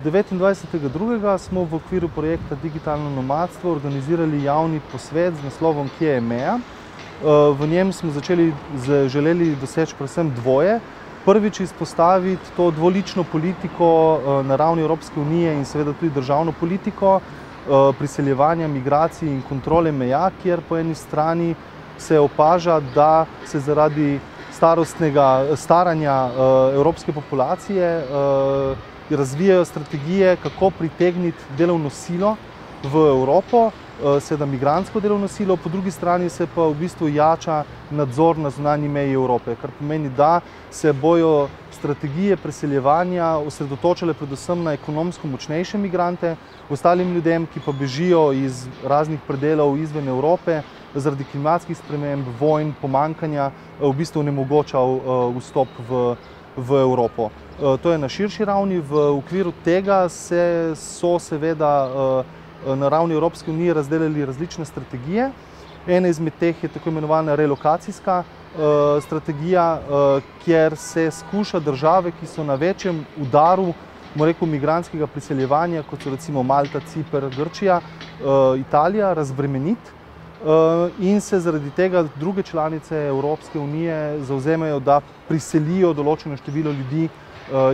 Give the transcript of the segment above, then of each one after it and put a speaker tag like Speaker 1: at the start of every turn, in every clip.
Speaker 1: 29.2. smo v okviru projekta Digitalno nomadstvo organizirali javni posvet z naslovom Kje je meja. V njem smo želeli doseči predvsem dvoje. Prvič izpostaviti to dvolično politiko na ravni Evropske unije in seveda tudi državno politiko priseljevanja, migracij in kontrole meja, kjer po eni strani se opaža, da se zaradi starostnega staranja evropske populacije razvijajo strategije, kako pritegniti delovno silo v Evropo, seveda migrantsko delovno silo, po drugi strani se pa v bistvu jača nadzor na zunanji meji Evrope, kar pomeni, da se bojo strategije preseljevanja osredotočale predvsem na ekonomsko močnejše migrante, ostalim ljudem, ki pa bežijo iz raznih predelov izven Evrope, zaradi klimatskih sprememb, vojn, pomanjkanja, v bistvu onemogočal vstop v Evropo. To je na širši ravni. V okviru tega so seveda na ravni Evropske unije razdelili različne strategije. Ena izmed teh je tako imenovana relokacijska strategija, kjer se skuša države, ki so na večjem udaru migrantskega priseljevanja, kot so recimo Malta, Ciper, Grčija, Italija, razbremeniti in se zaradi tega druge članice Evropske unije zavzemajo, da priselijo določeno število ljudi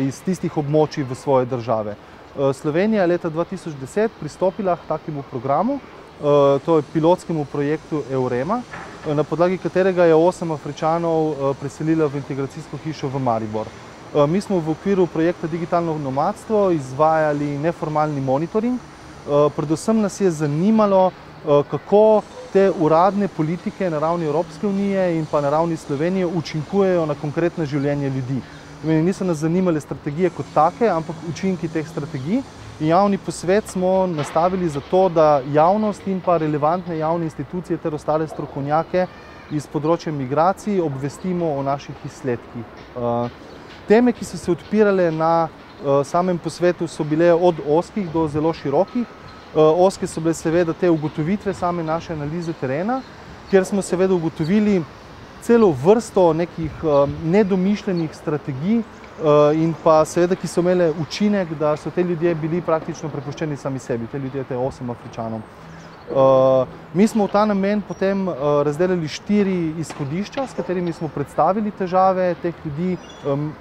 Speaker 1: iz tistih območij v svoje države. Slovenija je leta 2010 pristopila k takemu programu, to je pilotskemu projektu EUREMA, na podlagi katerega je 8 Afričanov preselila v integracijsko hišo v Maribor. Mi smo v okviru projekta Digitalno nomadstvo izvajali neformalni monitoring. Predvsem nas je zanimalo, kako te uradne politike na ravni Evropske unije in pa na ravni Slovenije učinkujejo na konkretno življenje ljudi. Niso nas zanimale strategije kot take, ampak učinki teh strategij. Javni posvet smo nastavili zato, da javnost in pa relevantne javne institucije ter ostale strokovnjake iz področja migracij obvestimo o naših izsledkih. Teme, ki so se odpirale na samem posvetu, so bile od ozkih do zelo širokih. Ozke so bile seveda te ugotovitve same naše analize terena, kjer smo seveda ugotovili celo vrsto nekih nedomišljenih strategij in pa seveda, ki so imele učinek, da so te ljudje bili praktično prepuščeni sami sebi, te ljudje, te 8 Afričanom. Mi smo v ta namen potem razdelili 4 izhodišča, s katerimi smo predstavili težave teh ljudi,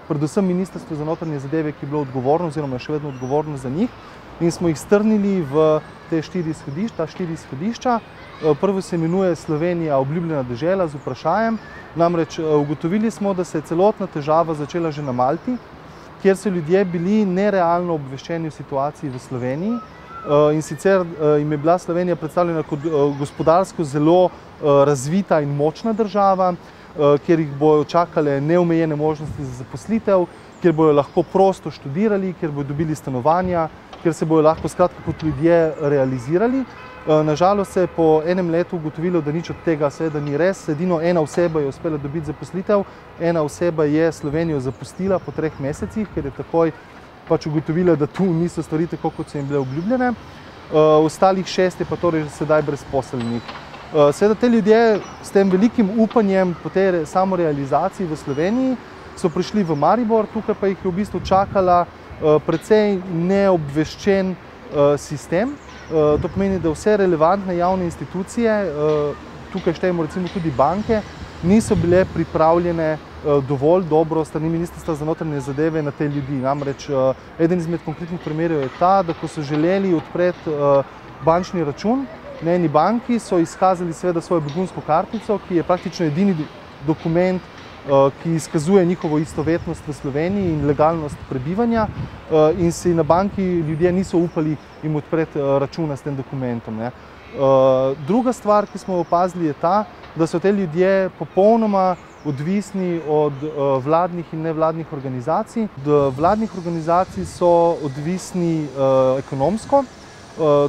Speaker 1: predvsem Ministrstvo za notranje zadeve, ki je bilo odgovorno oziroma še vedno odgovorno za njih, in smo jih strnili v te 4 izhodišča. Prvo se imenuje Slovenija obljubljena dežela z vprašajem. Namreč ugotovili smo, da se je celotna težava začela že na Malti, kjer so ljudje bili nerealno obveščeni o situaciji v Sloveniji. In sicer jim je bila Slovenija predstavljena kot gospodarsko zelo razvita in močna država, kjer jih bojo čakale neomejene možnosti za zaposlitev, kjer bojo lahko prosto študirali, kjer bojo dobili stanovanja, kjer se bojo lahko skratka kot ljudje realizirali. Nažalost se je po enem letu ugotovilo, da nič od tega seveda ni res. Edino ena oseba je uspela dobiti zaposlitev, ena oseba je Slovenijo zapustila po 3 mesecih, ker je takoj ugotovila, da tu niso stvari tako, kot so jim bile obljubljene. Ostalih 6 je pa torej že sedaj brezposelnih. Seveda te ljudje s tem velikim upanjem po tej samorealizaciji v Sloveniji so prišli v Maribor, tukaj pa jih je v bistvu čakala precej neobveščen sistem. To pomeni, da vse relevantne javne institucije, tukaj štejemo recimo tudi banke, niso bile pripravljene dovolj dobro strani Ministrstva za notranje zadeve na te ljudi. Namreč eden izmed konkretnih primerov je ta, da ko so želeli odpreti bančni račun na eni banki, so izkazali seveda svojo begunsko kartico, ki je praktično edini dokument, ki izkazuje njihovo istovetnost v Sloveniji in legalnost prebivanja, in si na banki ljudje niso upali jim odpreti računa s tem dokumentom. Druga stvar, ki smo opazili, je ta, da so te ljudje popolnoma odvisni od vladnih in nevladnih organizacij. Od vladnih organizacij so odvisni ekonomsko,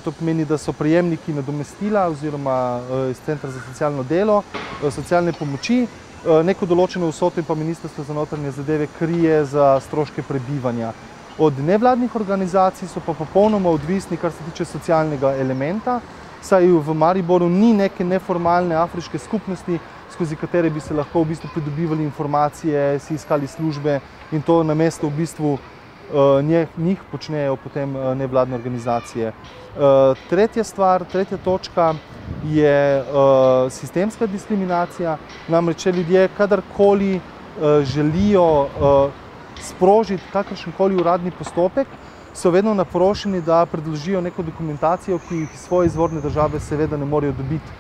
Speaker 1: to pomeni, da so prejemniki nadomestila oziroma iz Centra za socialno delo, socialne pomoči, neko določeno vsoto in pa Ministrstvo za notranje zadeve krije za stroške prebivanja. Od nevladnih organizacij so pa popolnoma odvisni, kar se tiče socialnega elementa, saj v Mariboru ni neke neformalne afriške skupnosti, skozi katere bi se lahko v bistvu pridobivali informacije, si iskali službe in to namesto v bistvu njih počnejo potem nevladne organizacije. Tretja točka je sistemska diskriminacija. Namreč, če ljudje kadarkoli želijo sprožiti kakršenkoli uradni postopek, so vedno naprošeni, da predložijo neko dokumentacijo, ki jih iz svoje izvorne države seveda ne morejo dobiti.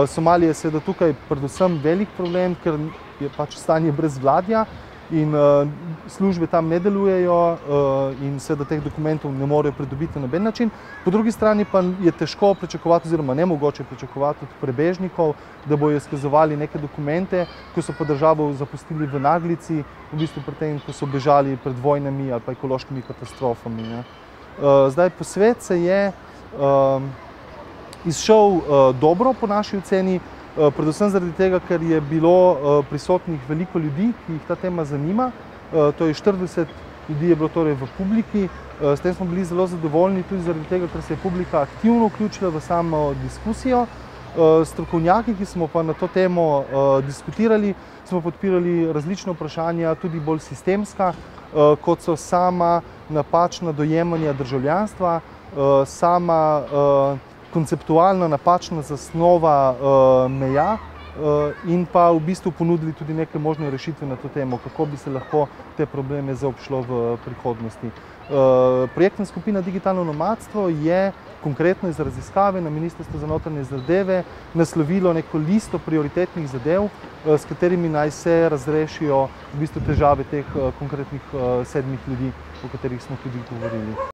Speaker 1: Somalija je seveda tukaj predvsem velik problem, ker je pač stanje brezvladja in službe tam ne delujejo in seveda teh dokumentov ne morejo pridobiti na noben način. Po drugi strani pa je težko pričakovati oziroma nemogoče pričakovati od prebežnikov, da bojo izkazovali neke dokumente, ko so pa državo zapustili v naglici, v bistvu pri tem, ko so bežali pred vojnami ali pa ekološkimi katastrofami. Zdaj, posvet se je izšel dobro po naši oceni, predvsem zaradi tega, ker je bilo prisotnih veliko ljudi, ki jih ta tema zanima. To je 40 ljudi je bilo torej v publiki. S tem smo bili zelo zadovoljni tudi zaradi tega, ker se je publika aktivno vključila v samo diskusijo. Strokovnjaki, ki smo pa na to temo diskutirali, smo podpirali različna vprašanja, tudi bolj sistemska, kot so sama napačna dojemanja državljanstva, sama konceptualno napačna zasnova meja in pa v bistvu ponudili tudi neke možne rešitve na to temo, kako bi se lahko te probleme zaobšlo v prihodnosti. Projektna skupina Digitalno nomadstvo je konkretno iz raziskave na Ministrstvu za notranje zadeve naslovilo neko listo prioritetnih zadev, s katerimi naj se razrešijo v bistvu težave teh konkretnih 7 ljudi, o katerih smo tudi govorili.